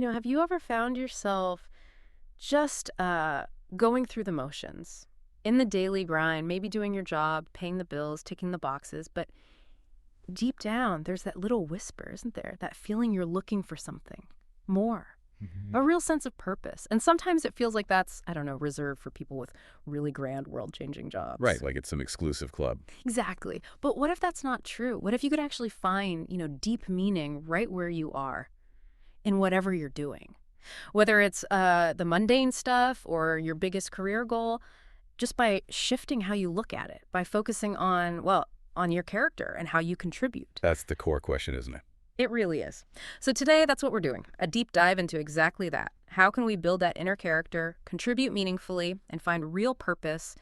Have you ever found yourself just going through the motions in the daily grind, maybe doing your job, paying the bills, ticking the boxes, but deep down, there's that little whisper, isn't there? That feeling you're looking for something more, a real sense of purpose. And sometimes it feels like that's, I don't know, reserved for people with really grand world-changing jobs. Right, like it's some exclusive club. Exactly. But what if that's not true? What if you could actually find, deep meaning right where you are in whatever you're doing? Whether it's the mundane stuff or your biggest career goal, just by shifting how you look at it, by focusing on, well, on your character and how you contribute. That's the core question, isn't it? It really is. So today, that's what we're doing, a deep dive into exactly that. How can we build that inner character, contribute meaningfully, and find real purpose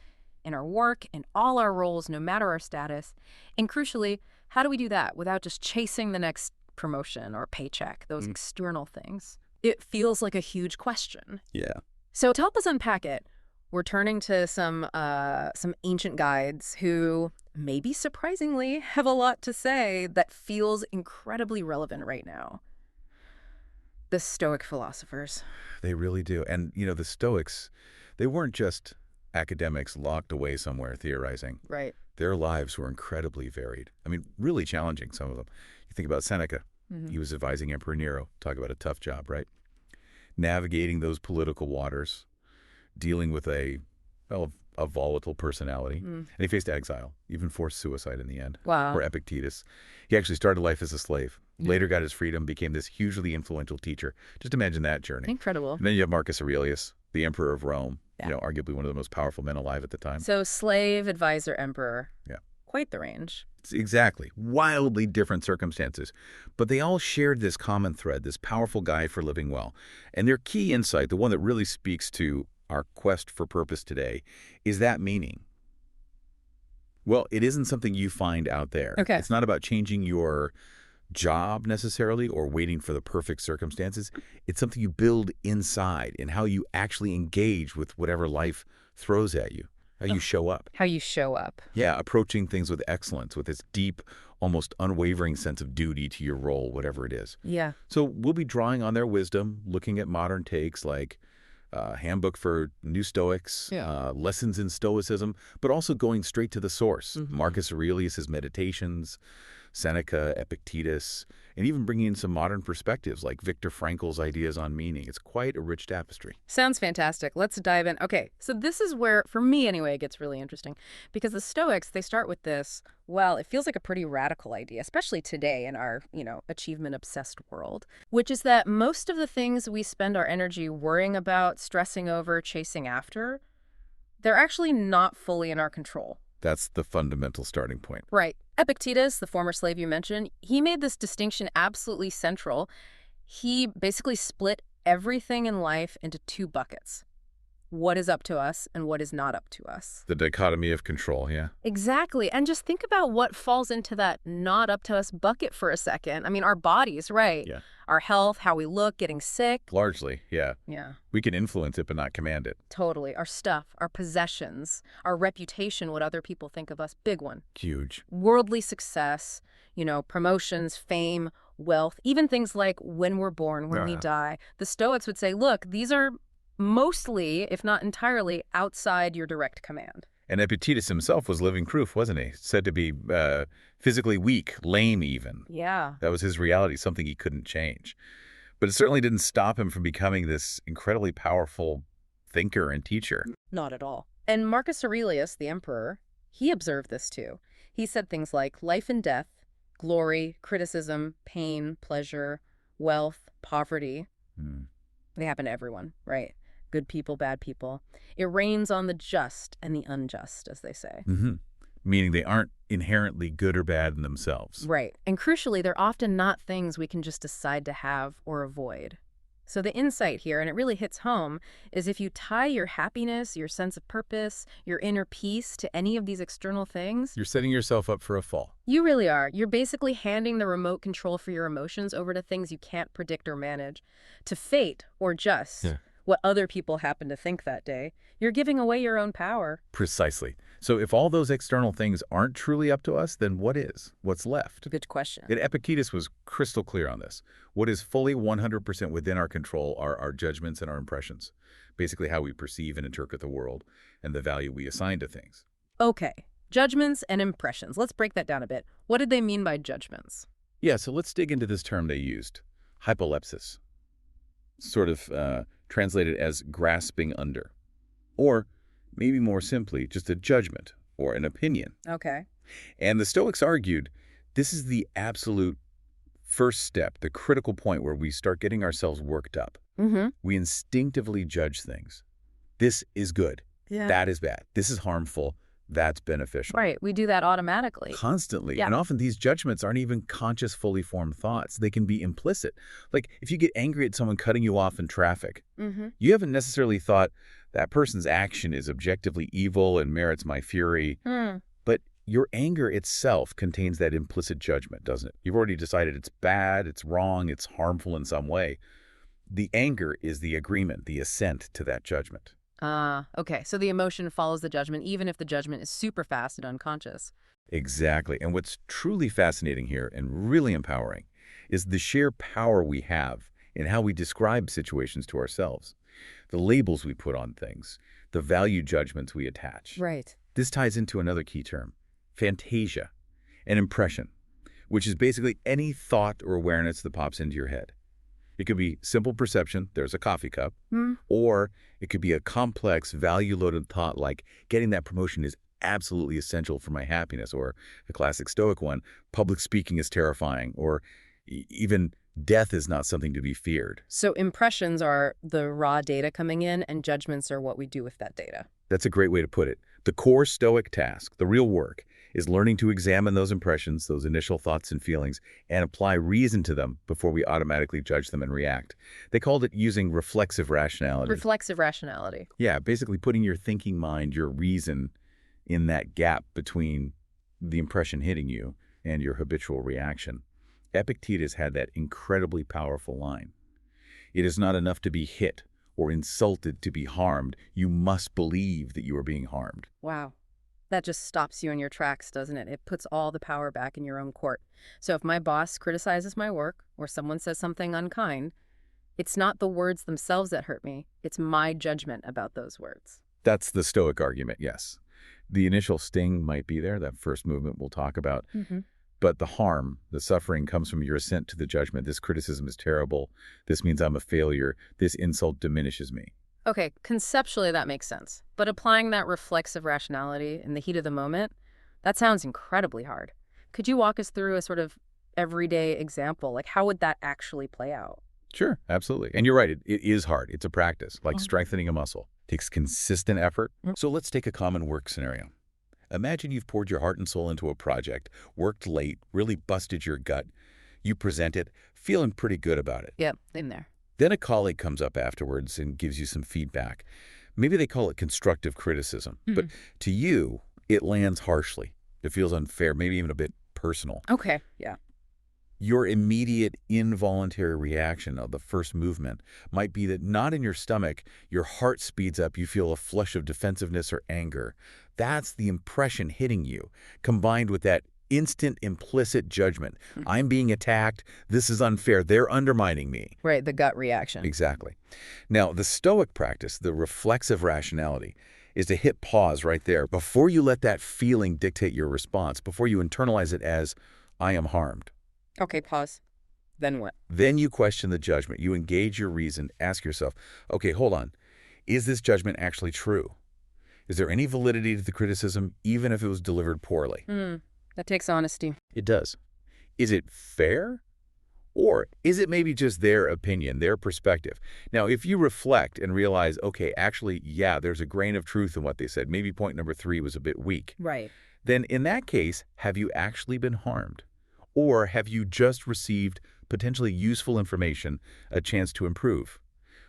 in our work, in all our roles, no matter our status? And crucially, how do we do that without just chasing the next promotion or paycheck, those external things? It feels like a huge question. Yeah. So to help us unpack it, we're turning to some ancient guides who, maybe surprisingly, have a lot to say that feels incredibly relevant right now. The Stoic philosophers. They really do. And, the Stoics, they weren't just academics locked away somewhere theorizing. Right. Their lives were incredibly varied. I mean, really challenging, some of them. You think about Seneca. He was advising Emperor Nero. Talk about a tough job, right? Navigating those political waters, dealing with a volatile personality. And he faced exile, even forced suicide in the end. Wow. Or Epictetus. He actually started life as a slave, later got his freedom, became this hugely influential teacher. Just imagine that journey. Incredible. And then you have Marcus Aurelius, the emperor of Rome, arguably one of the most powerful men alive at the time. So slave, advisor, emperor. Yeah. Quite the range. Exactly. Wildly different circumstances. But they all shared this common thread, this powerful guide for living well. And their key insight, the one that really speaks to our quest for purpose today, is that meaning. Well, it isn't something you find out there. Okay. It's not about changing your job necessarily or waiting for the perfect circumstances. It's something you build inside in how you actually engage with whatever life throws at you, how you show up. How you show up. Yeah, approaching things with excellence, with this deep, almost unwavering sense of duty to your role, whatever it is. Yeah. So we'll be drawing on their wisdom, looking at modern takes like Handbook for New Stoics, Lessons in Stoicism, but also going straight to the source. Marcus Aurelius' Meditations, Seneca, Epictetus, and even bringing in some modern perspectives like Viktor Frankl's ideas on meaning. It's quite a rich tapestry. Sounds fantastic. Let's dive in. Okay, so this is where, for me anyway, it gets really interesting. Because the Stoics, they start with this, well, it feels like a pretty radical idea, especially today in our, achievement-obsessed world, which is that most of the things we spend our energy worrying about, stressing over, chasing after, they're actually not fully in our control. That's the fundamental starting point. Right. Epictetus, the former slave you mentioned, he made this distinction absolutely central. He basically split everything in life into two buckets. What is up to us and what is not up to us. The dichotomy of control, yeah. Exactly. And just think about what falls into that not up to us bucket for a second. I mean, our bodies, right? Yeah. Our health, how we look, getting sick. Largely, yeah. Yeah. We can influence it but not command it. Totally. Our stuff, our possessions, our reputation, what other people think of us. Big one. Huge. Worldly success, promotions, fame, wealth, even things like when we're born, when we die. The Stoics would say, look, these are mostly, if not entirely, outside your direct command. And Epictetus himself was living proof, wasn't he? Said to be physically weak, lame even. Yeah. That was his reality, something he couldn't change. But it certainly didn't stop him from becoming this incredibly powerful thinker and teacher. Not at all. And Marcus Aurelius, the emperor, he observed this too. He said things like life and death, glory, criticism, pain, pleasure, wealth, poverty. They happen to everyone, right? Good people, bad people. It rains on the just and the unjust, as they say. Meaning they aren't inherently good or bad in themselves. Right. And crucially, they're often not things we can just decide to have or avoid. So the insight here, and it really hits home, is if you tie your happiness, your sense of purpose, your inner peace to any of these external things, You're setting yourself up for a fall. you really are. You're basically handing the remote control for your emotions over to things you can't predict or manage, to fate or just what other people happen to think that day. You're giving away your own power. Precisely. So if all those external things aren't truly up to us, then what is? What's left? Good question. And Epictetus was crystal clear on this. What is fully 100% within our control are our judgments and our impressions, basically how we perceive and interpret the world and the value we assign to things. Okay, judgments and impressions. Let's break that down a bit. What did they mean by judgments? Yeah, so let's dig into this term they used, hypolepsis, sort of translated as grasping under, or maybe more simply, just a judgment or an opinion. Okay. And the Stoics argued this is the absolute first step, the critical point where we start getting ourselves worked up. Mm-hmm. We instinctively judge things. This is good. Yeah. That is bad. This is harmful. That's beneficial. Right. We do that automatically. Constantly. Yeah. And often these judgments aren't even conscious, fully formed thoughts. They can be implicit. Like if you get angry at someone cutting you off in traffic, Mm-hmm. you haven't necessarily thought that person's action is objectively evil and merits my fury. Mm. But your anger itself contains that implicit judgment, doesn't it? You've already decided it's bad, it's wrong, it's harmful in some way. The anger is the agreement, the assent to that judgment. Okay. So the emotion follows the judgment, even if the judgment is super fast and unconscious. Exactly. And what's truly fascinating here and really empowering is the sheer power we have in how we describe situations to ourselves, the labels we put on things, the value judgments we attach. Right. This ties into another key term, fantasia, an impression, which is basically any thought or awareness that pops into your head. It could be simple perception, there's a coffee cup, or it could be a complex, value-loaded thought like getting that promotion is absolutely essential for my happiness, or a classic Stoic one, public speaking is terrifying, or even death is not something to be feared. So impressions are the raw data coming in, and judgments are what we do with that data. That's a great way to put it. The core Stoic task, the real work, is learning to examine those impressions, those initial thoughts and feelings, and apply reason to them before we automatically judge them and react. They called it using reflexive rationality. Reflexive rationality. Yeah, basically putting your thinking mind, your reason, in that gap between the impression hitting you and your habitual reaction. Epictetus had that incredibly powerful line. It is not enough to be hit or insulted to be harmed. You must believe that you are being harmed. Wow. That just stops you in your tracks, doesn't it? It puts all the power back in your own court. So if my boss criticizes my work or someone says something unkind, it's not the words themselves that hurt me. It's my judgment about those words. That's the Stoic argument, yes. The initial sting might be there, that first movement we'll talk about. Mm-hmm. But the harm, the suffering comes from your assent to the judgment. This criticism is terrible. This means I'm a failure. This insult diminishes me. Okay, conceptually that makes sense. But applying that reflexive rationality in the heat of the moment, that sounds incredibly hard. Could you walk us through a sort of everyday example? Like how would that actually play out? Sure, absolutely. And you're right, it is hard. It's a practice, like strengthening a muscle. It takes consistent effort. So let's take a common work scenario. Imagine you've poured your heart and soul into a project, worked late, really busted your gut. You present it, feeling pretty good about it. Yep, in there. Then a colleague comes up afterwards and gives you some feedback. Maybe they call it constructive criticism, but to you, it lands harshly. It feels unfair, maybe even a bit personal. Okay, yeah. Your immediate involuntary reaction of the first movement might be that not in your stomach, your heart speeds up, you feel a flush of defensiveness or anger. That's the impression hitting you, combined with that instant implicit judgment. I'm being attacked. This is unfair. They're undermining me. Right, the gut reaction. Exactly. Now, the Stoic practice, the reflexive rationality, is to hit pause right there before you let that feeling dictate your response, before you internalize it as, I am harmed. Okay, pause. Then what? Then you question the judgment. You engage your reason. Ask yourself, okay, hold on. Is this judgment actually true? Is there any validity to the criticism, even if it was delivered poorly? That takes honesty. It does. Is it fair? Or is it maybe just their opinion, their perspective? Now, if you reflect and realize, okay, actually, yeah, there's a grain of truth in what they said. Maybe point number 3 was a bit weak. Right. Then in that case, have you actually been harmed? Or have you just received potentially useful information, a chance to improve?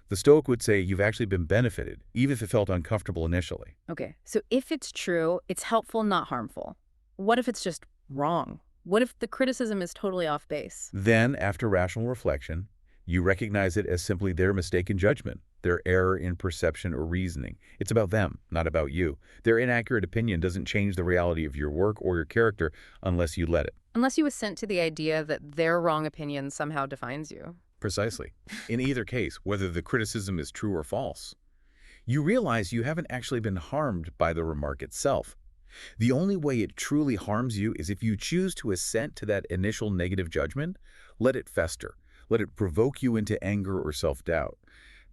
The Stoic would say you've actually been benefited, even if it felt uncomfortable initially. Okay, so if it's true, it's helpful, not harmful. What if it's just wrong? What if the criticism is totally off base? Then, after rational reflection, You recognize it as simply their mistaken judgment, their error in perception or reasoning. It's about them, not about you. Their inaccurate opinion doesn't change the reality of your work or your character unless you let it. Unless you assent to the idea that their wrong opinion somehow defines you. Precisely. In either case, whether the criticism is true or false, you realize you haven't actually been harmed by the remark itself. The only way it truly harms you is if you choose to assent to that initial negative judgment, let it fester, let it provoke you into anger or self-doubt.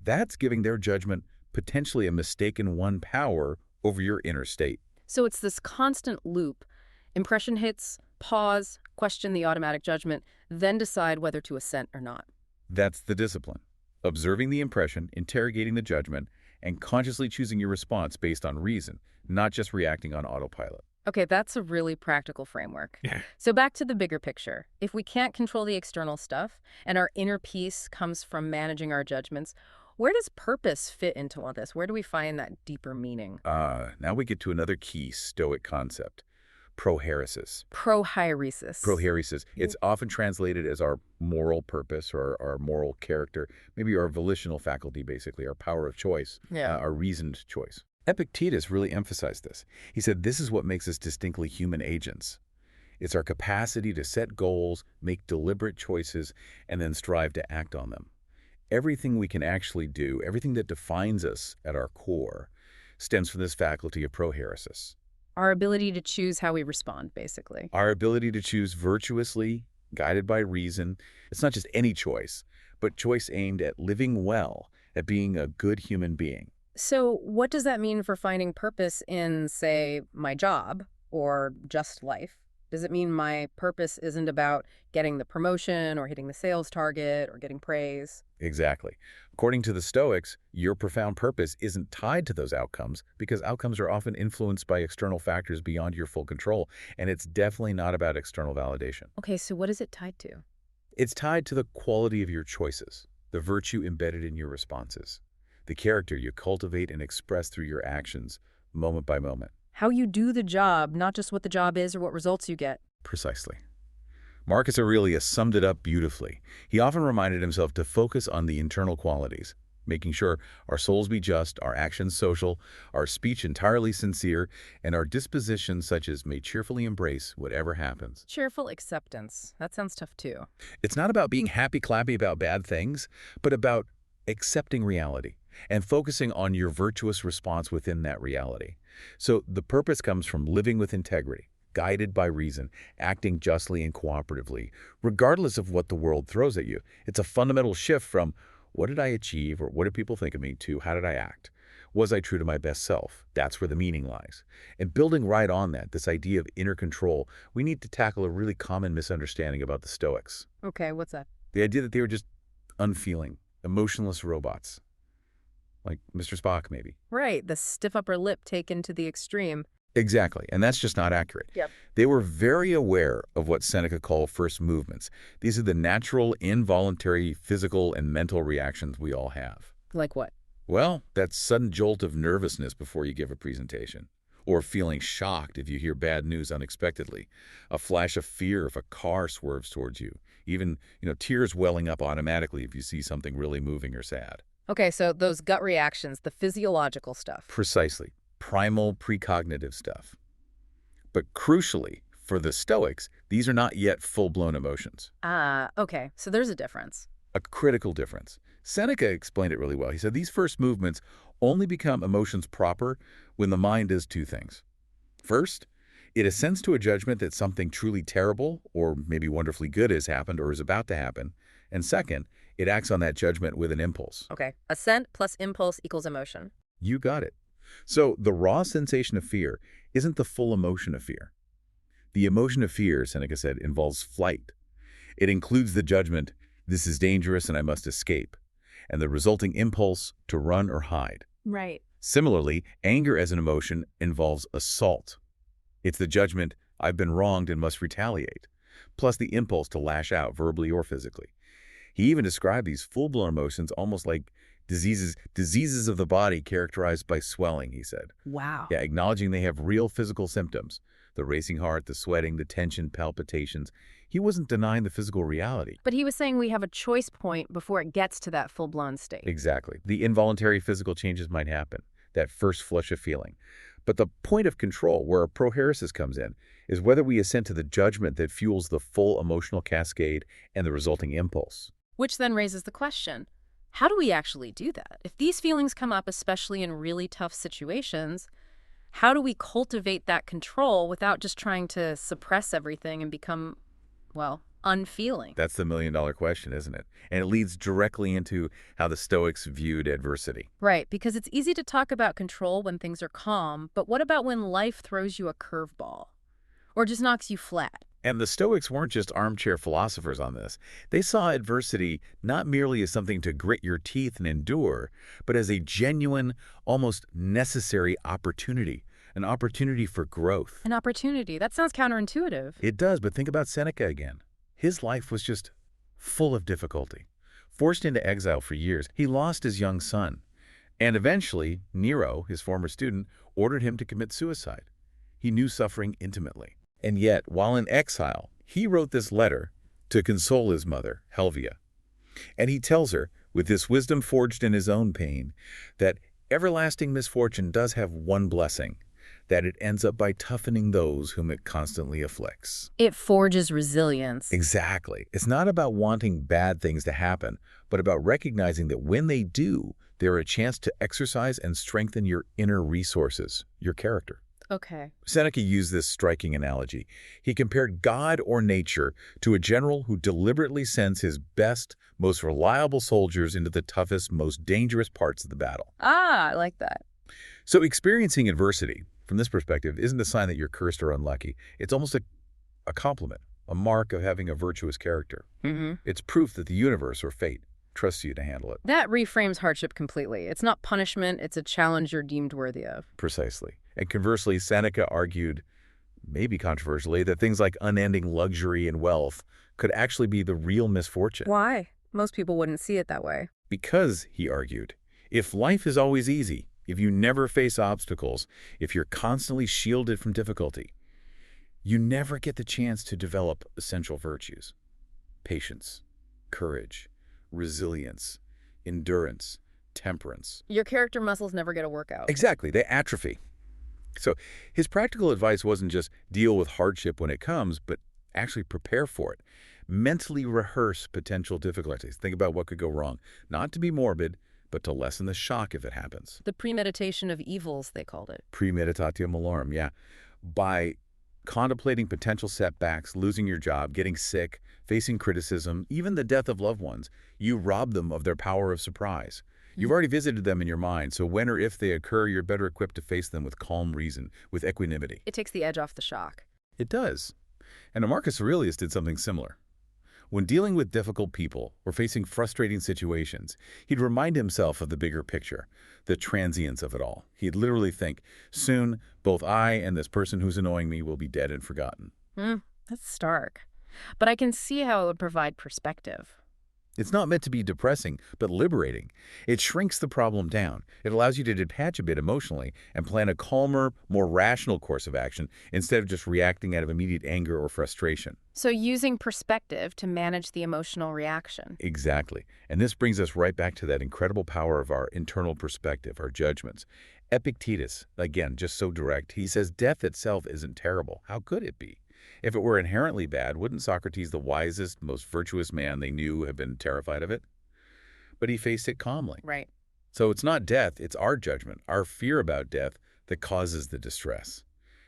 That's giving their judgment potentially a mistaken one power over your inner state. So it's this constant loop. Impression hits, pause, question the automatic judgment, then decide whether to assent or not. That's the discipline. Observing the impression, interrogating the judgment, and consciously choosing your response based on reason, not just reacting on autopilot. Okay, that's a really practical framework. Yeah. So back to the bigger picture. If we can't control the external stuff, and our inner peace comes from managing our judgments, where does purpose fit into all this? Where do we find that deeper meaning? Now we get to another key Stoic concept, prohairesis. Prohairesis. Prohairesis. It's often translated as our moral purpose or our moral character, maybe our volitional faculty, basically, our power of choice, our reasoned choice. Epictetus really emphasized this. He said this is what makes us distinctly human agents. It's our capacity to set goals, make deliberate choices, and then strive to act on them. Everything we can actually do, everything that defines us at our core, stems from this faculty of prohairesis. Our ability to choose how we respond, basically. Our ability to choose virtuously, guided by reason. It's not just any choice, but choice aimed at living well, at being a good human being. So what does that mean for finding purpose in, say, my job or just life? Does it mean my purpose isn't about getting the promotion or hitting the sales target or getting praise? Exactly. According to the Stoics, your profound purpose isn't tied to those outcomes because outcomes are often influenced by external factors beyond your full control, and it's definitely not about external validation. Okay, so what is it tied to? It's tied to the quality of your choices, the virtue embedded in your responses, the character you cultivate and express through your actions, moment by moment. How you do the job, not just what the job is or what results you get. Precisely. Marcus Aurelius summed it up beautifully. He often reminded himself to focus on the internal qualities, making sure our souls be just, our actions social, our speech entirely sincere, and our disposition such as may cheerfully embrace whatever happens. Cheerful acceptance. That sounds tough too. It's not about being happy-clappy about bad things, but about accepting reality and focusing on your virtuous response within that reality. So the purpose comes from living with integrity, guided by reason, acting justly and cooperatively, regardless of what the world throws at you. It's a fundamental shift from what did I achieve or what did people think of me to how did I act? Was I true to my best self? That's where the meaning lies. And building right on that, this idea of inner control, we need to tackle a really common misunderstanding about the Stoics. Okay, what's that? The idea that they were just unfeeling, emotionless robots. Like Mr. Spock, maybe. Right, the stiff upper lip taken to the extreme. Exactly, and that's just not accurate. Yep. They were very aware of what Seneca called first movements. These are the natural, involuntary, physical, and mental reactions we all have. Like what? Well, that sudden jolt of nervousness before you give a presentation, or feeling shocked if you hear bad news unexpectedly, a flash of fear if a car swerves towards you, even, tears welling up automatically if you see something really moving or sad. Okay, so those gut reactions, the physiological stuff. Precisely. Primal, precognitive stuff. But crucially, for the Stoics, these are not yet full-blown emotions. Okay, so there's a difference. A critical difference. Seneca explained it really well. He said these first movements only become emotions proper when the mind does two things. First, it assents to a judgment that something truly terrible or maybe wonderfully good has happened or is about to happen. And second, it acts on that judgment with an impulse. Okay, assent plus impulse equals emotion. You got it. So the raw sensation of fear isn't the full emotion of fear. The emotion of fear, Seneca said, involves flight. It includes the judgment, this is dangerous and I must escape, and the resulting impulse to run or hide. Right. Similarly, anger as an emotion involves assault. It's the judgment, I've been wronged and must retaliate, plus the impulse to lash out verbally or physically. He even described these full-blown emotions almost like diseases of the body characterized by swelling, he said. Wow. Yeah, acknowledging they have real physical symptoms. The racing heart, the sweating, the tension, palpitations. He wasn't denying the physical reality. But he was saying we have a choice point before it gets to that full-blown state. Exactly. The involuntary physical changes might happen, that first flush of feeling. But the point of control, where prohäresis comes in, is whether we assent to the judgment that fuels the full emotional cascade and the resulting impulse. Which then raises the question, how do we actually do that? If these feelings come up, especially in really tough situations, how do we cultivate that control without just trying to suppress everything and become, well, unfeeling? That's the million-dollar question, isn't it? And it leads directly into how the Stoics viewed adversity. Right, because it's easy to talk about control when things are calm, but what about when life throws you a curveball or just knocks you flat? And the Stoics weren't just armchair philosophers on this. They saw adversity not merely as something to grit your teeth and endure, but as a genuine, almost necessary opportunity, an opportunity for growth. An opportunity. That sounds counterintuitive. It does, but think about Seneca again. His life was just full of difficulty. Forced into exile for years, he lost his young son. And eventually, Nero, his former student, ordered him to commit suicide. He knew suffering intimately. And yet, while in exile, he wrote this letter to console his mother, Helvia. And he tells her, with this wisdom forged in his own pain, that everlasting misfortune does have one blessing, that it ends up by toughening those whom it constantly afflicts. It forges resilience. Exactly. It's not about wanting bad things to happen, but about recognizing that when they do, they're a chance to exercise and strengthen your inner resources, your character. Okay. Seneca used this striking analogy. He compared God or nature to a general who deliberately sends his best, most reliable soldiers into the toughest, most dangerous parts of the battle. Ah, I like that. So experiencing adversity, from this perspective, isn't a sign that you're cursed or unlucky. It's almost a compliment, a mark of having a virtuous character. It's proof that the universe or fate trusts you to handle it. That reframes hardship completely. It's not punishment, it's a challenge you're deemed worthy of. Precisely. And conversely, Seneca argued, maybe controversially, that things like unending luxury and wealth could actually be the real misfortune. Why? Most people wouldn't see it that way. Because, he argued, if life is always easy, if you never face obstacles, if you're constantly shielded from difficulty, you never get the chance to develop essential virtues. Patience, courage, resilience, endurance, temperance. Your character muscles never get a workout. Exactly, they atrophy. So his practical advice wasn't just deal with hardship when it comes, but actually prepare for it. Mentally rehearse potential difficulties. Think about what could go wrong. Not to be morbid, but to lessen the shock if it happens. The premeditation of evils, they called it. Premeditatio malorum, yeah. By contemplating potential setbacks, losing your job, getting sick, facing criticism, even the death of loved ones, you rob them of their power of surprise. You've already visited them in your mind, so when or if they occur, you're better equipped to face them with calm reason, with equanimity. It takes the edge off the shock. It does. And Marcus Aurelius did something similar. When dealing with difficult people or facing frustrating situations, he'd remind himself of the bigger picture, the transience of it all. He'd literally think, soon, both I and this person who's annoying me will be dead and forgotten. That's stark. But I can see how it would provide perspective. It's not meant to be depressing, but liberating. It shrinks the problem down. It allows you to detach a bit emotionally and plan a calmer, more rational course of action instead of just reacting out of immediate anger or frustration. So using perspective to manage the emotional reaction. Exactly. And this brings us right back to that incredible power of our internal perspective, our judgments. Epictetus, again, just so direct, he says death itself isn't terrible. How could it be? If it were inherently bad, wouldn't Socrates, the wisest, most virtuous man they knew, have been terrified of it? But he faced it calmly. Right. So it's not death, it's our judgment, our fear about death that causes the distress.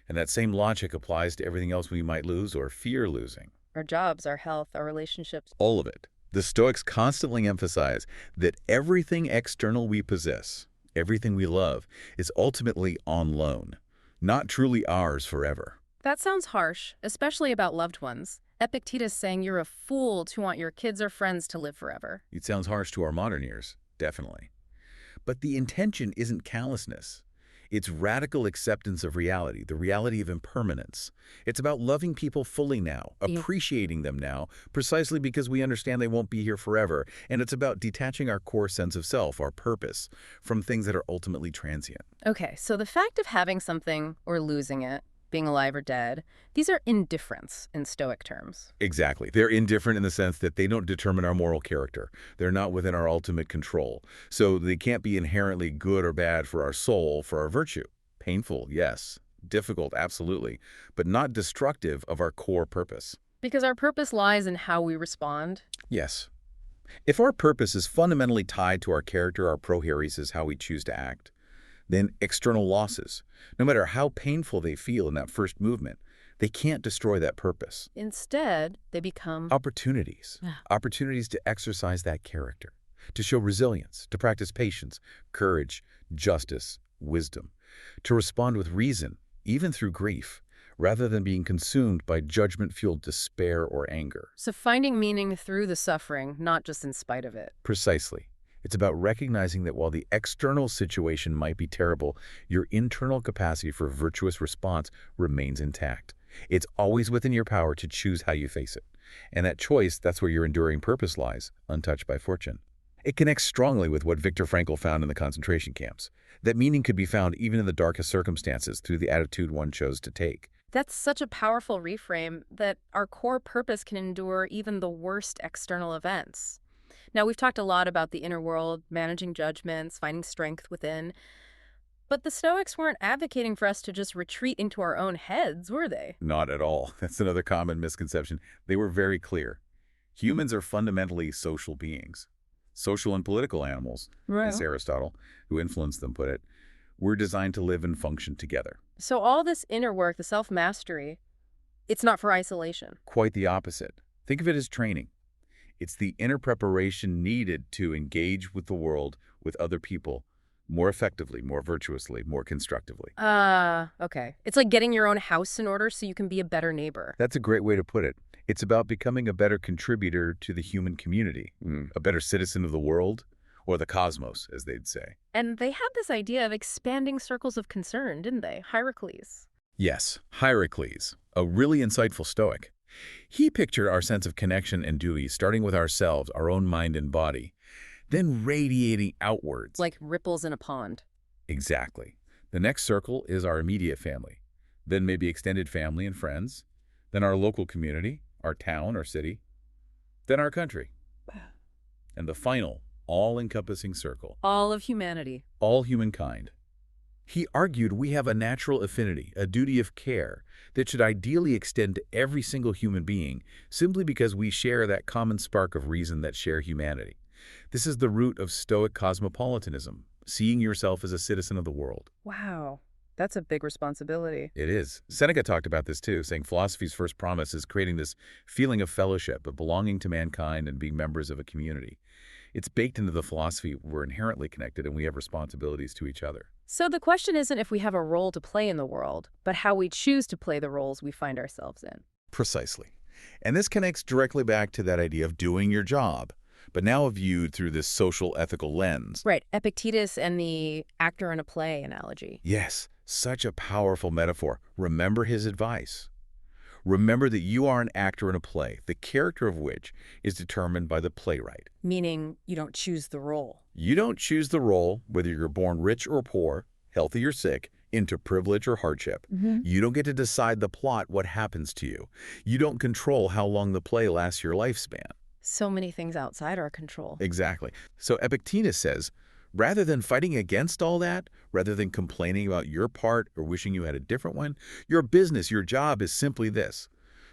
And that same logic applies to everything else we might lose or fear losing. Our jobs, our health, our relationships. All of it. The Stoics constantly emphasize that everything external we possess, everything we love, is ultimately on loan, not truly ours forever. That sounds harsh, especially about loved ones. Epictetus saying you're a fool to want your kids or friends to live forever. It sounds harsh to our modern ears, definitely. But the intention isn't callousness. It's radical acceptance of reality, the reality of impermanence. It's about loving people fully now, appreciating them now, precisely because we understand they won't be here forever. And it's about detaching our core sense of self, our purpose, from things that are ultimately transient. Okay, so the fact of having something or losing it, being alive or dead, these are indifferents in Stoic terms. Exactly. They're indifferent in the sense that they don't determine our moral character. They're not within our ultimate control. So they can't be inherently good or bad for our soul, for our virtue. Painful, yes. Difficult, absolutely. But not destructive of our core purpose. Because our purpose lies in how we respond. Yes. If our purpose is fundamentally tied to our character, our prohairesis, how we choose to act, then external losses, no matter how painful they feel in that first movement, they can't destroy that purpose. Instead, they become Opportunities. Opportunities to exercise that character, to show resilience, to practice patience, courage, justice, wisdom, to respond with reason, even through grief, rather than being consumed by judgment-fueled despair or anger. So finding meaning through the suffering, not just in spite of it. Precisely. It's about recognizing that while the external situation might be terrible, your internal capacity for virtuous response remains intact. It's always within your power to choose how you face it. And that choice, that's where your enduring purpose lies, untouched by fortune. It connects strongly with what Viktor Frankl found in the concentration camps. That meaning could be found even in the darkest circumstances through the attitude one chose to take. That's such a powerful reframe that our core purpose can endure even the worst external events. Now, we've talked a lot about the inner world, managing judgments, finding strength within. But the Stoics weren't advocating for us to just retreat into our own heads, were they? Not at all. That's another common misconception. They were very clear. Humans are fundamentally social beings. Social and political animals, as Aristotle, who influenced them, put it. We're designed to live and function together. So all this inner work, the self-mastery, it's not for isolation. Quite the opposite. Think of it as training. It's the inner preparation needed to engage with the world, with other people, more effectively, more virtuously, more constructively. Okay. It's like getting your own house in order so you can be a better neighbor. That's a great way to put it. It's about becoming a better contributor to the human community, a better citizen of the world, or the cosmos, as they'd say. And they had this idea of expanding circles of concern, didn't they? Hierocles. Yes, Hierocles, a really insightful Stoic. He pictured our sense of connection and duty starting with ourselves, our own mind and body, then radiating outwards. Like ripples in a pond. Exactly. The next circle is our immediate family, then maybe extended family and friends, then our local community, our town or city, then our country. And the final, all-encompassing circle. All of humanity. All humankind. He argued we have a natural affinity, a duty of care, that should ideally extend to every single human being simply because we share that common spark of reason that share humanity. This is the root of Stoic cosmopolitanism, seeing yourself as a citizen of the world. Wow. That's a big responsibility. It is. Seneca talked about this too, saying philosophy's first promise is creating this feeling of fellowship, of belonging to mankind and being members of a community. It's baked into the philosophy we're inherently connected and we have responsibilities to each other. So the question isn't if we have a role to play in the world, but how we choose to play the roles we find ourselves in. Precisely. And this connects directly back to that idea of doing your job, but now viewed through this social ethical lens. Right. Epictetus and the actor in a play analogy. Yes, such a powerful metaphor. Remember his advice. Remember that you are an actor in a play, the character of which is determined by the playwright. Meaning you don't choose the role. You don't choose the role, whether you're born rich or poor, healthy or sick, into privilege or hardship. You don't get to decide the plot, what happens to you. You don't control how long the play lasts your lifespan. So many things outside our control. Exactly. So Epictetus says, rather than fighting against all that, rather than complaining about your part or wishing you had a different one, your business, your job is simply this,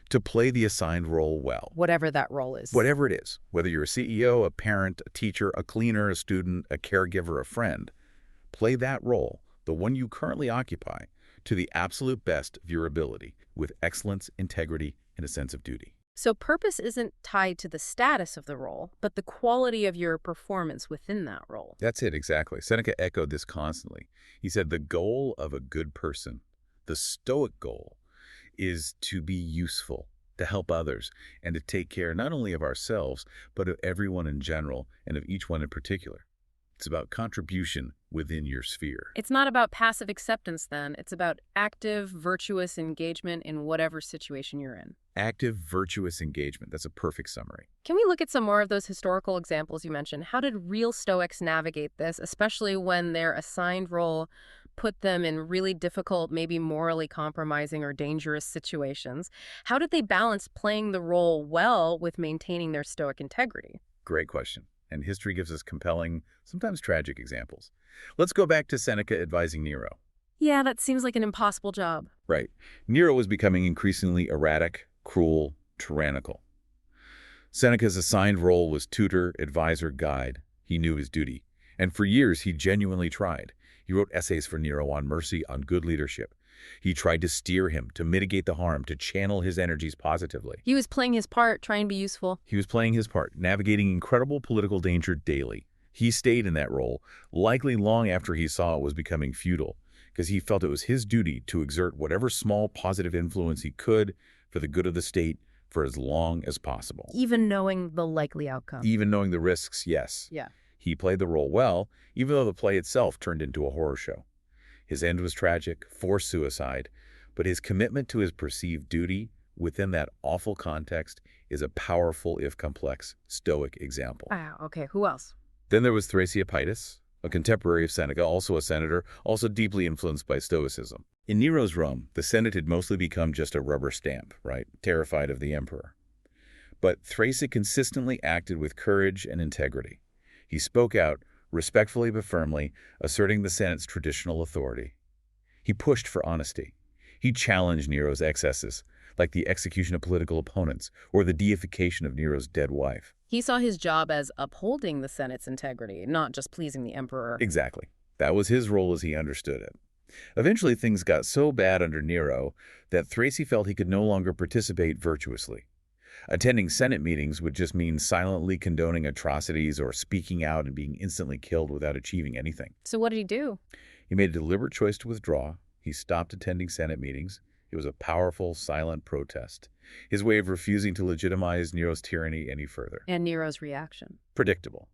to play the assigned role well. Whatever that role is. Whatever it is, whether you're a CEO, a parent, a teacher, a cleaner, a student, a caregiver, a friend, play that role, the one you currently occupy, to the absolute best of your ability, with excellence, integrity, and a sense of duty. So purpose isn't tied to the status of the role, but the quality of your performance within that role. That's it, exactly. Seneca echoed this constantly. He said the goal of a good person, the Stoic goal, is to be useful, to help others, and to take care not only of ourselves, but of everyone in general and of each one in particular. It's about contribution within your sphere. It's not about passive acceptance then. It's about active, virtuous engagement in whatever situation you're in. Active, virtuous engagement. That's a perfect summary. Can we look at some more of those historical examples you mentioned? How did real Stoics navigate this, especially when their assigned role put them in really difficult, maybe morally compromising or dangerous situations. How did they balance playing the role well with maintaining their Stoic integrity? Great question. And history gives us compelling, sometimes tragic examples. Let's go back to Seneca advising Nero. Yeah, that seems like an impossible job. Right. Nero was becoming increasingly erratic, cruel, tyrannical. Seneca's assigned role was tutor, advisor, guide. He knew his duty. And for years, he genuinely tried. He wrote essays for Nero on mercy, on good leadership. He tried to steer him, to mitigate the harm, to channel his energies positively. He was playing his part, trying to be useful. He was playing his part, navigating incredible political danger daily. He stayed in that role, likely long after he saw it was becoming futile, because he felt it was his duty to exert whatever small positive influence he could for the good of the state for as long as possible. Even knowing the likely outcome. Even knowing the risks, yes. Yeah. He played the role well, even though the play itself turned into a horror show. His end was tragic, forced suicide, but his commitment to his perceived duty within that awful context is a powerful, if complex, Stoic example. Wow, okay, who else? Then there was Thrasea, a contemporary of Seneca, also a senator, also deeply influenced by Stoicism. In Nero's Rome, the Senate had mostly become just a rubber stamp, right? Terrified of the emperor. But Thrasea consistently acted with courage and integrity. He spoke out, respectfully but firmly, asserting the Senate's traditional authority. He pushed for honesty. He challenged Nero's excesses, like the execution of political opponents or the deification of Nero's dead wife. He saw his job as upholding the Senate's integrity, not just pleasing the emperor. Exactly. That was his role as he understood it. Eventually, things got so bad under Nero that Thrasea felt he could no longer participate virtuously. Attending Senate meetings would just mean silently condoning atrocities or speaking out and being instantly killed without achieving anything. So what did he do? He made a deliberate choice to withdraw. He stopped attending Senate meetings. It was a powerful, silent protest, his way of refusing to legitimize Nero's tyranny any further. And Nero's reaction? Predictable.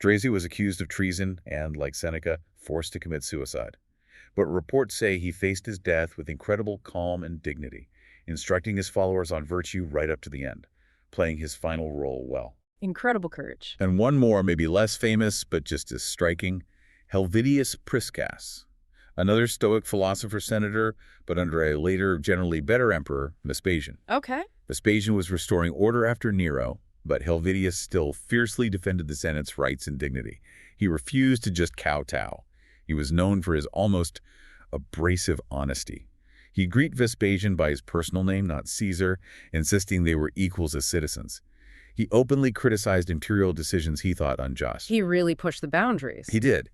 Thrasea was accused of treason and, like Seneca, forced to commit suicide. But reports say he faced his death with incredible calm and dignity, instructing his followers on virtue right up to the end, playing his final role well. Incredible courage. And one more, maybe less famous, but just as striking, Helvidius Priscus, another Stoic philosopher-senator, but under a later, generally better emperor, Vespasian. Okay. Vespasian was restoring order after Nero, but Helvidius still fiercely defended the Senate's rights and dignity. He refused to just kowtow. He was known for his almost abrasive honesty. He'd greet Vespasian by his personal name, not Caesar, insisting they were equals as citizens. He openly criticized imperial decisions he thought unjust. He really pushed the boundaries. He did.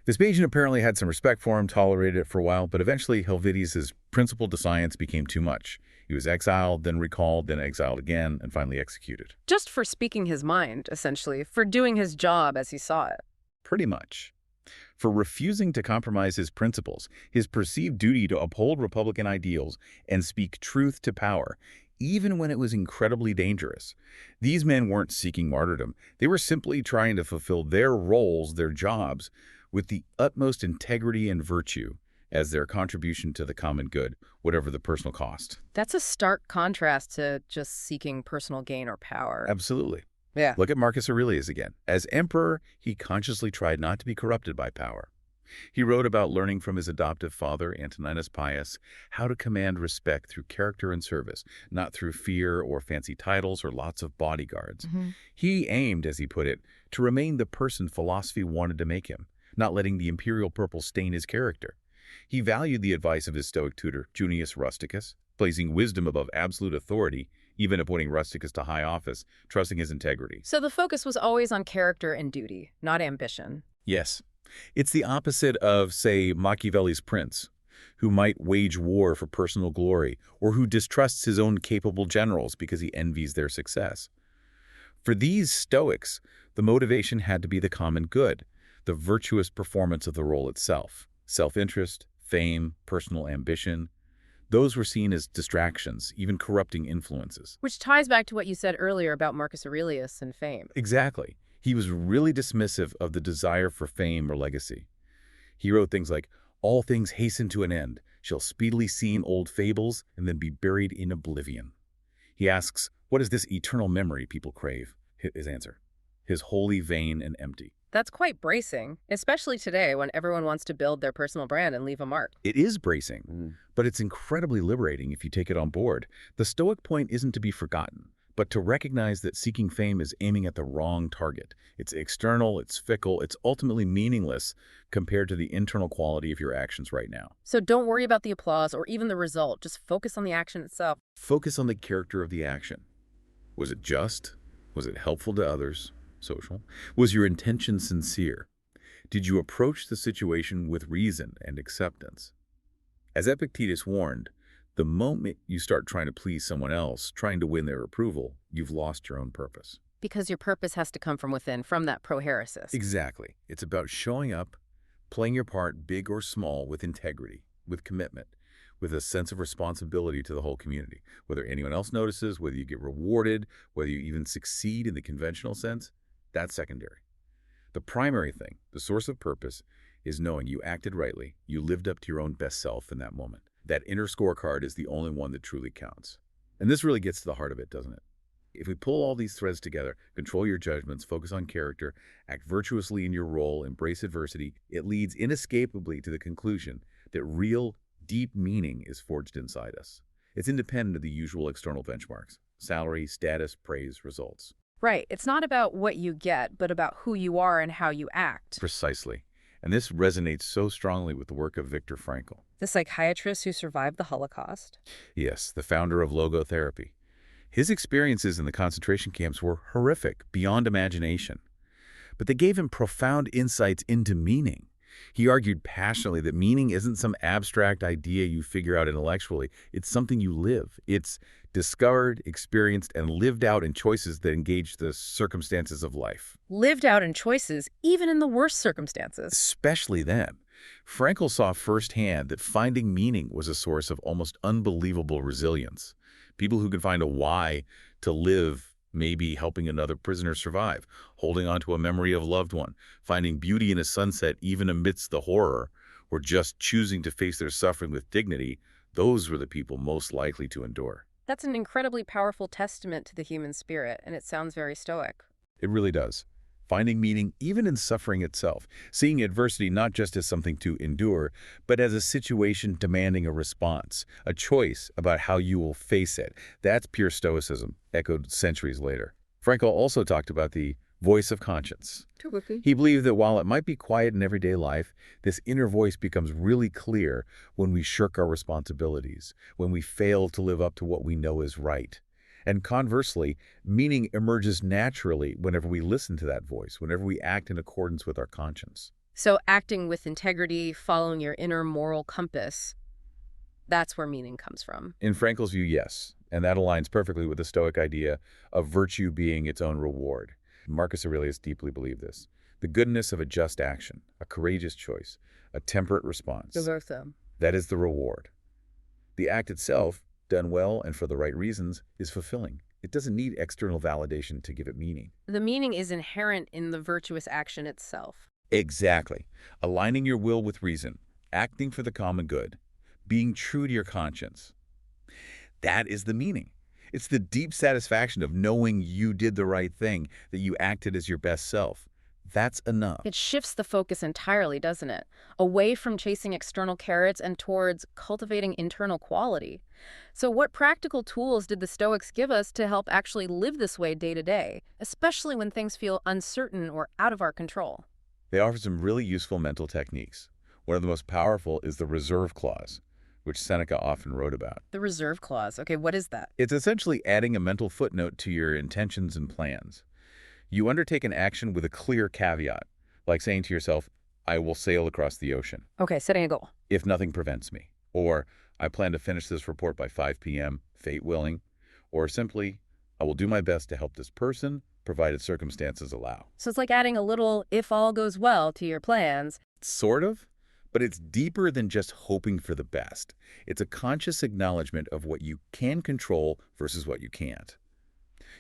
Vespasian apparently had some respect for him, tolerated it for a while, but eventually Helvidius' principled defiance became too much. He was exiled, then recalled, then exiled again, and finally executed. Just for speaking his mind, essentially, for doing his job as he saw it. Pretty much. For refusing to compromise his principles, his perceived duty to uphold Republican ideals and speak truth to power, even when it was incredibly dangerous. These men weren't seeking martyrdom. They were simply trying to fulfill their roles, their jobs, with the utmost integrity and virtue as their contribution to the common good, whatever the personal cost. That's a stark contrast to just seeking personal gain or power. Absolutely. Yeah. Look at Marcus Aurelius again. As emperor, he consciously tried not to be corrupted by power. He wrote about learning from his adoptive father, Antoninus Pius, how to command respect through character and service, not through fear or fancy titles or lots of bodyguards. He aimed, as he put it, to remain the person philosophy wanted to make him, not letting the imperial purple stain his character. He valued the advice of his Stoic tutor, Junius Rusticus, placing wisdom above absolute authority, even appointing Rusticus to high office, trusting his integrity. So the focus was always on character and duty, not ambition. Yes. It's the opposite of, say, Machiavelli's prince, who might wage war for personal glory, or who distrusts his own capable generals because he envies their success. For these Stoics, the motivation had to be the common good, the virtuous performance of the role itself. Self-interest, fame, personal ambition, those were seen as distractions, even corrupting influences. Which ties back to what you said earlier about Marcus Aurelius and fame. Exactly. He was really dismissive of the desire for fame or legacy. He wrote things like, "All things hasten to an end, shall speedily seem old fables, and then be buried in oblivion." He asks, what is this eternal memory people crave? His answer, "His wholly vain and empty." That's quite bracing, especially today when everyone wants to build their personal brand and leave a mark. It is bracing, but it's incredibly liberating if you take it on board. The Stoic point isn't to be forgotten, but to recognize that seeking fame is aiming at the wrong target. It's external, it's fickle, it's ultimately meaningless compared to the internal quality of your actions right now. So don't worry about the applause or even the result. Just focus on the action itself. Focus on the character of the action. Was it just? Was it helpful to others? Social? Was your intention sincere? Did you approach the situation with reason and acceptance? As Epictetus warned, the moment you start trying to please someone else, trying to win their approval, you've lost your own purpose. Because your purpose has to come from within, from that proherasis. Exactly. It's about showing up, playing your part, big or small, with integrity, with commitment, with a sense of responsibility to the whole community. Whether anyone else notices, whether you get rewarded, whether you even succeed in the conventional sense, that's secondary. The primary thing, the source of purpose, is knowing you acted rightly, you lived up to your own best self in that moment. That inner scorecard is the only one that truly counts. And this really gets to the heart of it, doesn't it? If we pull all these threads together, control your judgments, focus on character, act virtuously in your role, embrace adversity, it leads inescapably to the conclusion that real, deep meaning is forged inside us. It's independent of the usual external benchmarks: salary, status, praise, results. Right. It's not about what you get, but about who you are and how you act. Precisely. And this resonates so strongly with the work of Viktor Frankl. The psychiatrist who survived the Holocaust. Yes, the founder of logotherapy. His experiences in the concentration camps were horrific, beyond imagination. But they gave him profound insights into meaning. He argued passionately that meaning isn't some abstract idea you figure out intellectually. It's something you live. It's discovered, experienced, and lived out in choices that engage the circumstances of life. Lived out in choices, even in the worst circumstances. Especially then. Frankl saw firsthand that finding meaning was a source of almost unbelievable resilience. People who could find a why to live, maybe helping another prisoner survive, holding on to a memory of a loved one, finding beauty in a sunset even amidst the horror, or just choosing to face their suffering with dignity, those were the people most likely to endure. That's an incredibly powerful testament to the human spirit, and it sounds very Stoic. It really does. Finding meaning even in suffering itself, seeing adversity not just as something to endure, but as a situation demanding a response, a choice about how you will face it. That's pure Stoicism, echoed centuries later. Frankl also talked about the voice of conscience. He believed that while it might be quiet in everyday life, this inner voice becomes really clear when we shirk our responsibilities, when we fail to live up to what we know is right. And conversely, meaning emerges naturally whenever we listen to that voice, whenever we act in accordance with our conscience. So acting with integrity, following your inner moral compass, that's where meaning comes from. In Frankl's view, yes. And that aligns perfectly with the Stoic idea of virtue being its own reward. Marcus Aurelius deeply believed this. The goodness of a just action, a courageous choice, a temperate response. That is the reward. The act itself, done well and for the right reasons, is fulfilling. It doesn't need external validation to give it meaning. The meaning is inherent in the virtuous action itself. Exactly. Aligning your will with reason, acting for the common good, being true to your conscience. That is the meaning. It's the deep satisfaction of knowing you did the right thing, that you acted as your best self. That's enough. It shifts the focus entirely, doesn't it? Away from chasing external carrots and towards cultivating internal quality. So what practical tools did the Stoics give us to help actually live this way day to day, especially when things feel uncertain or out of our control? They offer some really useful mental techniques. One of the most powerful is the reserve clause, which Seneca often wrote about. The reserve clause. Okay, what is that? It's essentially adding a mental footnote to your intentions and plans. You undertake an action with a clear caveat, like saying to yourself, I will sail across the ocean. Okay, setting a goal. If nothing prevents me. Or, I plan to finish this report by 5 p.m., fate willing. Or simply, I will do my best to help this person, provided circumstances allow. So it's like adding a little if all goes well to your plans. Sort of. But it's deeper than just hoping for the best. It's a conscious acknowledgement of what you can control versus what you can't.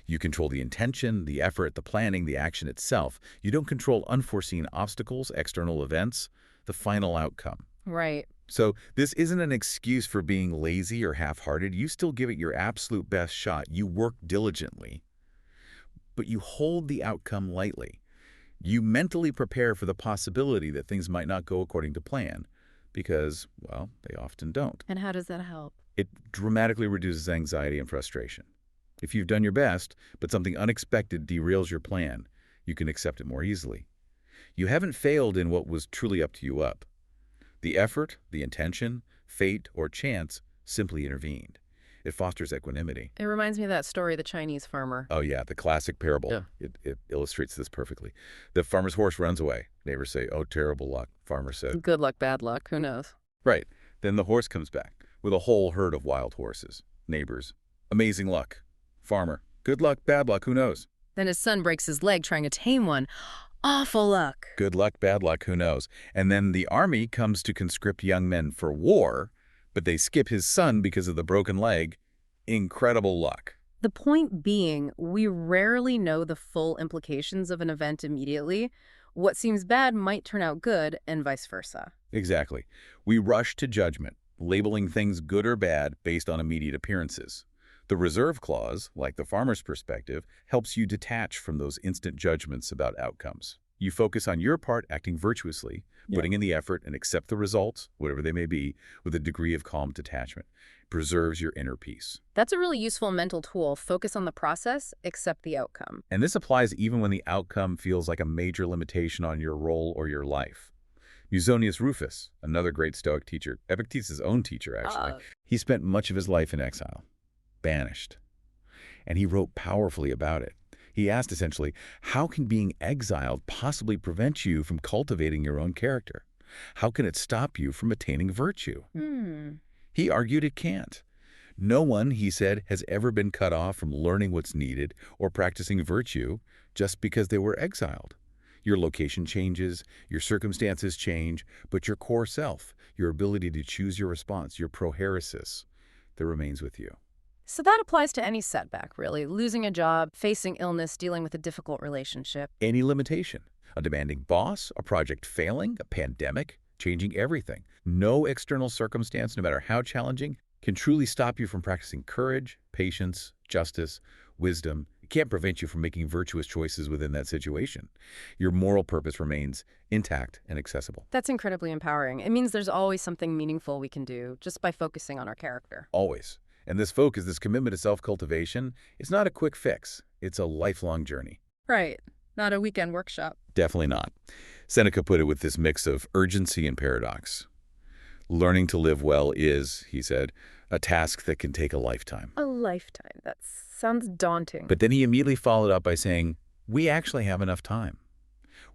You control the intention, the effort, the planning, the action itself. You don't control unforeseen obstacles, external events, the final outcome. Right. So this isn't an excuse for being lazy or half-hearted. You still give it your absolute best shot. You work diligently, but you hold the outcome lightly. You mentally prepare for the possibility that things might not go according to plan because, well, they often don't. And how does that help? It dramatically reduces anxiety and frustration. If you've done your best, but something unexpected derails your plan, you can accept it more easily. You haven't failed in what was truly up to you up. The effort, the intention, fate, or chance simply intervened. It fosters equanimity. It reminds me of that story, the Chinese farmer. Oh, yeah, the classic parable. Yeah. It illustrates this perfectly. The farmer's horse runs away. Neighbors say, oh, terrible luck. Farmer said, Good luck, bad luck, who knows? right. Then the horse comes back with a whole herd of wild horses. Neighbors, amazing luck. Farmer, good luck, bad luck, who knows? Then his son breaks his leg trying to tame one. Awful luck. Good luck, bad luck, who knows? And then the army comes to conscript young men for war, but they skip his son because of the broken leg. Incredible luck. The point being, we rarely know the full implications of an event immediately. What seems bad might turn out good, and vice versa. Exactly. We rush to judgment, labeling things good or bad based on immediate appearances. The reserve clause, like the farmer's perspective, helps you detach from those instant judgments about outcomes. You focus on your part acting virtuously, putting in the effort and accept the results, whatever they may be, with a degree of calm detachment. It preserves your inner peace. That's a really useful mental tool. Focus on the process, accept the outcome. And this applies even when the outcome feels like a major limitation on your role or your life. Musonius Rufus, another great Stoic teacher, Epictetus' own teacher actually, he spent much of his life in exile, banished. And he wrote powerfully about it. He asked essentially, how can being exiled possibly prevent you from cultivating your own character? How can it stop you from attaining virtue? He argued it can't. No one, he said, has ever been cut off from learning what's needed or practicing virtue just because they were exiled. Your location changes, your circumstances change, but your core self, your ability to choose your response, your prohairesis, that remains with you. So that applies to any setback, really. Losing a job, facing illness, dealing with a difficult relationship. Any limitation, a demanding boss, a project failing, a pandemic, changing everything. No external circumstance, no matter how challenging, can truly stop you from practicing courage, patience, justice, wisdom. It can't prevent you from making virtuous choices within that situation. Your moral purpose remains intact and accessible. That's incredibly empowering. It means there's always something meaningful we can do just by focusing on our character. Always. And this focus, this commitment to self-cultivation, it's not a quick fix. It's a lifelong journey. Right. Not a weekend workshop. Definitely not. Seneca put it with this mix of urgency and paradox. Learning to live well is, he said, a task that can take a lifetime. A lifetime. That sounds daunting. But then he immediately followed up by saying, we actually have enough time.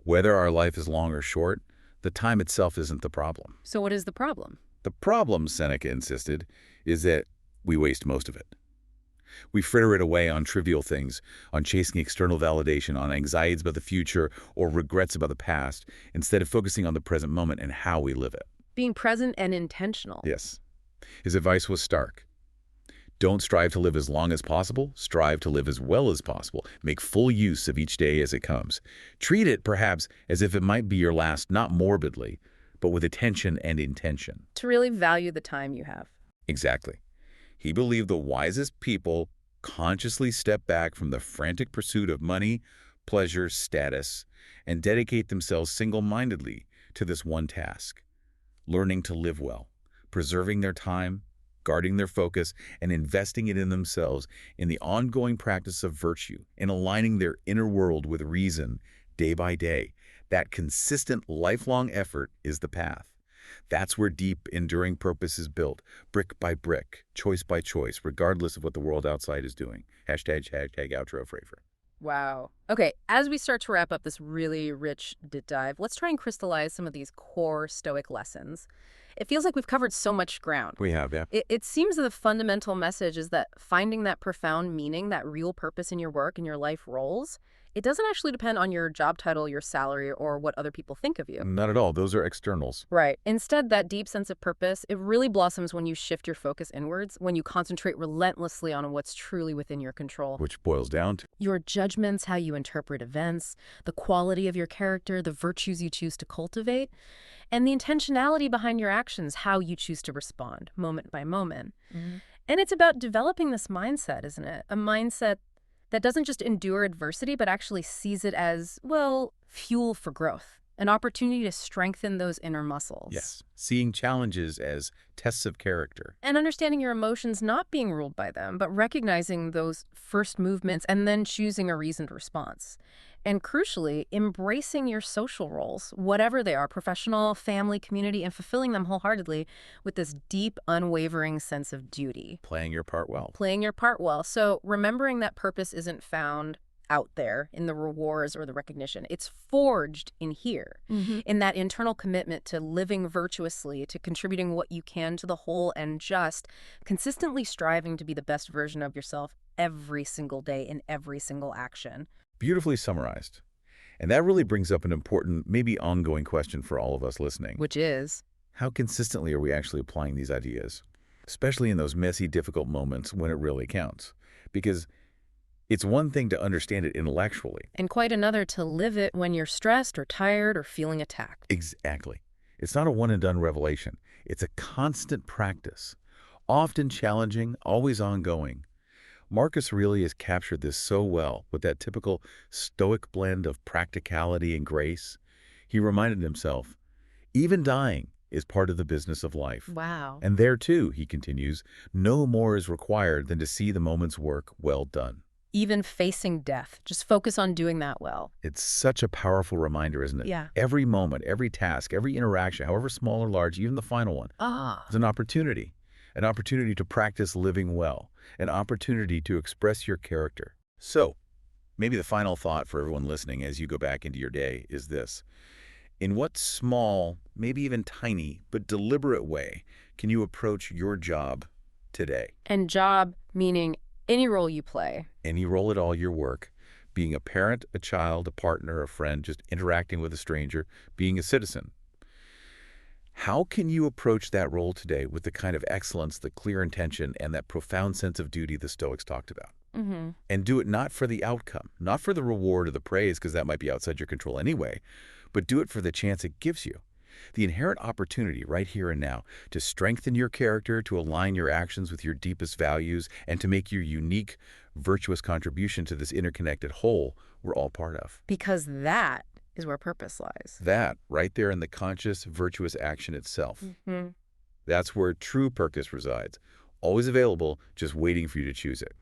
Whether our life is long or short, the time itself isn't the problem. So what is the problem? The problem, Seneca insisted, is that we waste most of it. We fritter it away on trivial things, on chasing external validation, on anxieties about the future or regrets about the past, instead of focusing on the present moment and how we live it. Being present and intentional. Yes. His advice was stark. Don't strive to live as long as possible. Strive to live as well as possible. Make full use of each day as it comes. Treat it, perhaps, as if it might be your last, not morbidly, but with attention and intention. To really value the time you have. Exactly. He believed the wisest people consciously step back from the frantic pursuit of money, pleasure, status, and dedicate themselves single-mindedly to this one task, learning to live well, preserving their time, guarding their focus, and investing it in themselves in the ongoing practice of virtue and aligning their inner world with reason day by day. That consistent, lifelong effort is the path. That's where deep, enduring purpose is built, brick by brick, choice by choice, regardless of what the world outside is doing. Hashtag outro Frafer. Wow. Okay, as we start to wrap up this really rich dive, let's try and crystallize some of these core Stoic lessons. It feels like we've covered so much ground. We have, yeah. It seems that the fundamental message is that finding that profound meaning, that real purpose in your work and your life roles, it doesn't actually depend on your job title, your salary, or what other people think of you. Not at all. Those are externals. Right. Instead, that deep sense of purpose, it really blossoms when you shift your focus inwards, when you concentrate relentlessly on what's truly within your control. Which boils down to your judgments, how you interpret events, the quality of your character, the virtues you choose to cultivate, and the intentionality behind your actions, how you choose to respond, moment by moment. And it's about developing this mindset, isn't it? A mindset that doesn't just endure adversity, but actually sees it as, well, fuel for growth, an opportunity to strengthen those inner muscles. Yes. Seeing challenges as tests of character. And understanding your emotions, not being ruled by them, but recognizing those first movements and then choosing a reasoned response. And crucially, embracing your social roles, whatever they are, professional, family, community, and fulfilling them wholeheartedly with this deep, unwavering sense of duty. Playing your part well. Playing your part well. So remembering that purpose isn't found out there in the rewards or the recognition. It's forged in here, in that internal commitment to living virtuously, to contributing what you can to the whole, and just consistently striving to be the best version of yourself every single day in every single action. Beautifully summarized. And that really brings up an important, maybe ongoing question for all of us listening. Which is, how consistently are we actually applying these ideas? Especially in those messy, difficult moments when it really counts. Because it's one thing to understand it intellectually. and quite another to live it when you're stressed or tired or feeling attacked. Exactly. It's not a one-and-done revelation. It's a constant practice, often challenging, always ongoing. Marcus Aurelius captured this so well with that typical Stoic blend of practicality and grace. He reminded himself, even dying is part of the business of life. Wow. And there too, he continues, no more is required than to see the moment's work well done. Even facing death, just focus on doing that well. It's such a powerful reminder, isn't it? Yeah. Every moment, every task, every interaction, however small or large, even the final one, is an opportunity to practice living well, an opportunity to express your character. So, maybe the final thought for everyone listening as you go back into your day is this. In what small, maybe even tiny, but deliberate way can you approach your job today? And job meaning any role you play. Any role at all, your work, being a parent, a child, a partner, a friend, just interacting with a stranger, being a citizen. How can you approach that role today with the kind of excellence, the clear intention, and that profound sense of duty the Stoics talked about? And do it not for the outcome, not for the reward or the praise, because that might be outside your control anyway, but do it for the chance it gives you. The inherent opportunity right here and now to strengthen your character, to align your actions with your deepest values, and to make your unique, virtuous contribution to this interconnected whole we're all part of. Because that is where purpose lies. That, right there in the conscious, virtuous action itself. That's where true purpose resides. Always available, just waiting for you to choose it.